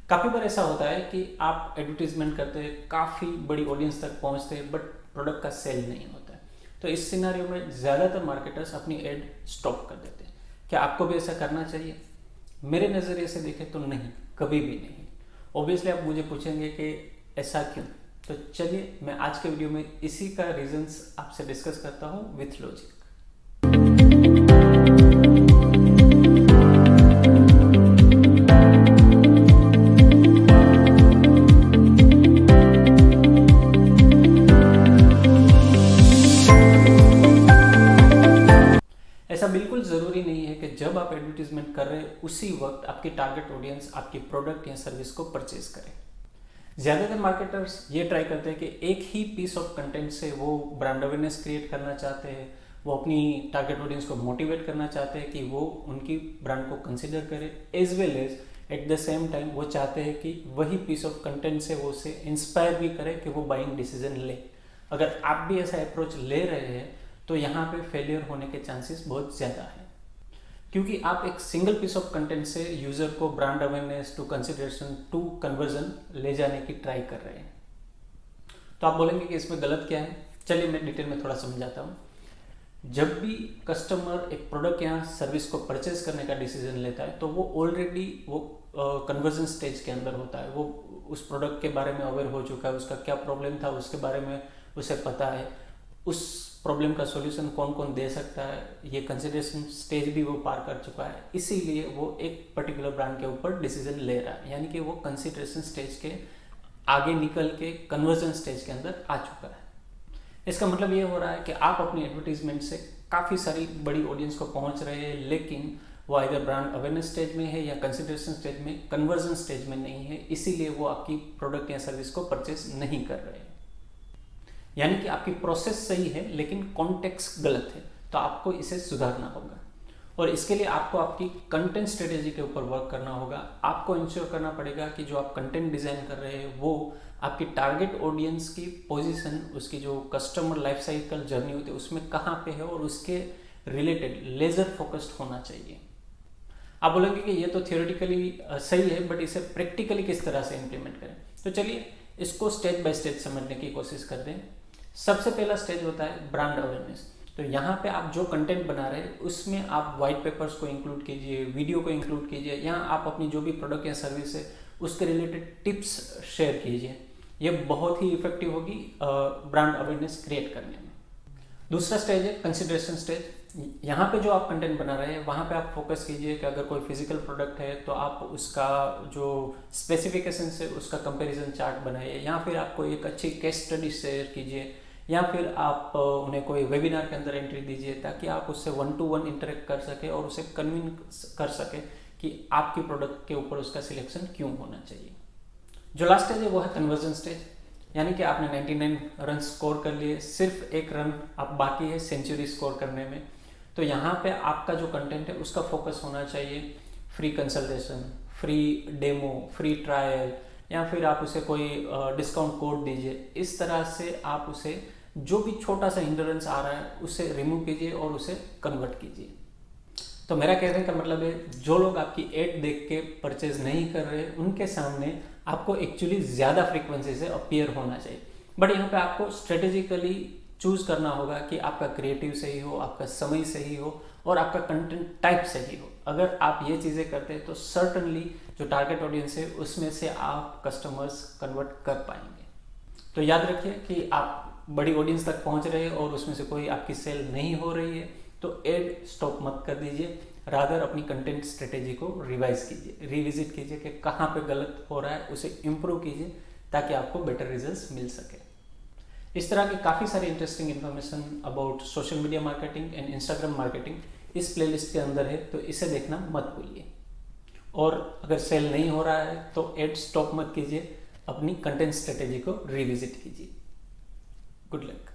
काफ़ी बार ऐसा होता है कि आप एडवर्टीजमेंट करते हैं, काफ़ी बड़ी ऑडियंस तक पहुंचते हैं, बट प्रोडक्ट का सेल नहीं होता है। तो इस सिनारियो में ज़्यादातर मार्केटर्स अपनी एड स्टॉप कर देते हैं। क्या आपको भी ऐसा करना चाहिए? मेरे नज़रिए से देखें तो नहीं, कभी भी नहीं। ऑब्वियसली आप मुझे पूछेंगे कि ऐसा क्यों? तो चलिए मैं आज के वीडियो में इसी का रीजंस आपसे डिस्कस करता हूँ विथ लॉजिक। ऐसा बिल्कुल ज़रूरी नहीं है कि जब आप एडवर्टीजमेंट कर रहे हैं उसी वक्त आपकी टारगेट ऑडियंस आपकी प्रोडक्ट या सर्विस को परचेज करे। ज़्यादातर मार्केटर्स ये ट्राई करते हैं कि एक ही पीस ऑफ कंटेंट से वो ब्रांड अवेयरनेस क्रिएट करना चाहते हैं, वो अपनी टारगेट ऑडियंस को मोटिवेट करना चाहते हैं कि वो उनकी ब्रांड को कंसिडर करे, as well as at the same time वो चाहते हैं कि वही पीस ऑफ कंटेंट से वो उसे इंस्पायर भी करे कि वो बाइंग डिसीजन ले। अगर आप भी ऐसा अप्रोच ले रहे हैं तो यहाँ पे फेलियर होने के चांसेस बहुत ज़्यादा है, क्योंकि आप एक सिंगल पीस ऑफ कंटेंट से यूज़र को brand awareness to consideration to conversion ले जाने की ट्राई कर रहे हैं। तो आप बोलेंगे कि इसमें गलत क्या है? चलिए मैं डिटेल में थोड़ा समझाता हूँ। जब भी कस्टमर एक प्रोडक्ट या सर्विस को परचेज करने का डिसीजन लेता है तो वो ऑलरेडी वो कन्वर्जन स्टेज के अंदर होता है। वो उस प्रोडक्ट के बारे में अवेयर हो चुका है, उसका क्या प्रॉब्लम था उसके बारे में उसे पता है, उस प्रॉब्लम का सॉल्यूशन कौन कौन दे सकता है, ये कंसिडरेशन स्टेज भी वो पार कर चुका है। इसीलिए वो एक पर्टिकुलर ब्रांड के ऊपर डिसीजन ले रहा है, यानी कि वो कंसिडरेशन स्टेज के आगे निकल के कन्वर्जन स्टेज के अंदर आ चुका है। इसका मतलब ये हो रहा है कि आप अपनी एडवर्टीजमेंट से काफ़ी सारी बड़ी ऑडियंस को पहुंच रहे हैं, लेकिन वो आइदर ब्रांड अवेयरनेस स्टेज में है या कंसिडरेशन स्टेज में, कन्वर्जन स्टेज में नहीं है। इसीलिए वो आपकी प्रोडक्ट या सर्विस को परचेज नहीं कर रहे हैं। यानी कि आपकी प्रोसेस सही है लेकिन कॉन्टेक्स्ट गलत है। तो आपको इसे सुधारना होगा और इसके लिए आपको आपकी कंटेंट स्ट्रेटेजी के ऊपर वर्क करना होगा। आपको इंश्योर करना पड़ेगा कि जो आप कंटेंट डिज़ाइन कर रहे हैं वो आपकी टारगेट ऑडियंस की पोजीशन, उसकी जो कस्टमर लाइफ साइकिल जर्नी होती है उसमें कहाँ पे है और उसके रिलेटेड लेजर फोकस्ड होना चाहिए। आप बोलेंगे कि ये तो थियोरेटिकली सही है, बट इसे प्रैक्टिकली किस तरह से इम्प्लीमेंट करें? तो चलिए इसको स्टेज बाय स्टेज समझने की कोशिश करते हैं। सबसे पहला स्टेज होता है ब्रांड अवेयरनेस। तो यहाँ पे आप जो कंटेंट बना रहे हैं उसमें आप वाइट पेपर्स को इंक्लूड कीजिए, वीडियो को इंक्लूड कीजिए, या आप अपनी जो भी प्रोडक्ट या सर्विस है उसके रिलेटेड टिप्स शेयर कीजिए। ये बहुत ही इफेक्टिव होगी ब्रांड अवेयरनेस क्रिएट करने में। दूसरा स्टेज है कंसिडरेशन स्टेज। यहाँ पे जो आप कंटेंट बना रहे हैं वहाँ पे आप फोकस कीजिए कि अगर कोई फिजिकल प्रोडक्ट है तो आप उसका जो स्पेसिफिकेशन है उसका कंपैरिजन चार्ट बनाइए, या फिर आपको एक अच्छी केस स्टडी शेयर कीजिए, या फिर आप उन्हें कोई वेबिनार के अंदर एंट्री दीजिए ताकि आप उससे 1-to-1 इंटरेक्ट कर सके और उसे कन्विंस कर सके कि आपकी प्रोडक्ट के ऊपर उसका सिलेक्शन क्यों होना चाहिए। जो लास्ट स्टेज है वो है कन्वर्जन स्टेज, यानी कि आपने 99 रन स्कोर कर लिए, सिर्फ एक रन अब बाकी है सेंचुरी स्कोर करने में। तो यहाँ पे आपका जो कंटेंट है उसका फोकस होना चाहिए free consultation, free demo, free trial, या फिर आप उसे कोई डिस्काउंट कोड दीजिए। इस तरह से आप उसे जो भी छोटा सा हिंड्रेंस आ रहा है उसे रिमूव कीजिए और उसे कन्वर्ट कीजिए। तो मेरा कहने का मतलब है जो लोग आपकी एड देख के परचेज नहीं कर रहे उनके सामने आपको एक्चुअली ज़्यादा फ्रीक्वेंसी से अपीयर होना चाहिए। बट यहाँ पे आपको स्ट्रेटेजिकली चूज करना होगा कि आपका क्रिएटिव सही हो, आपका समय सही हो और आपका कंटेंट टाइप सही हो। अगर आप ये चीज़ें करते हैं तो सर्टनली जो टारगेट ऑडियंस है उसमें से आप कस्टमर्स कन्वर्ट कर पाएंगे। तो याद रखिए कि आप बड़ी ऑडियंस तक पहुंच रहे हैं और उसमें से कोई आपकी सेल नहीं हो रही है तो एड स्टॉप मत कर दीजिए, रादर अपनी कंटेंट स्ट्रेटेजी को रिवाइज कीजिए, रिविजिट कीजिए कि कहाँ पे गलत हो रहा है, उसे इम्प्रूव कीजिए ताकि आपको बेटर रिजल्ट्स मिल सके। इस तरह की काफ़ी सारी interesting information about social media marketing and Instagram marketing इस प्लेलिस्ट के अंदर है, तो इसे देखना मत भूलिए। और अगर सेल नहीं हो रहा है तो एड स्टॉप मत कीजिए, अपनी कंटेंट स्ट्रेटेजी को रिविजिट कीजिए। Good luck.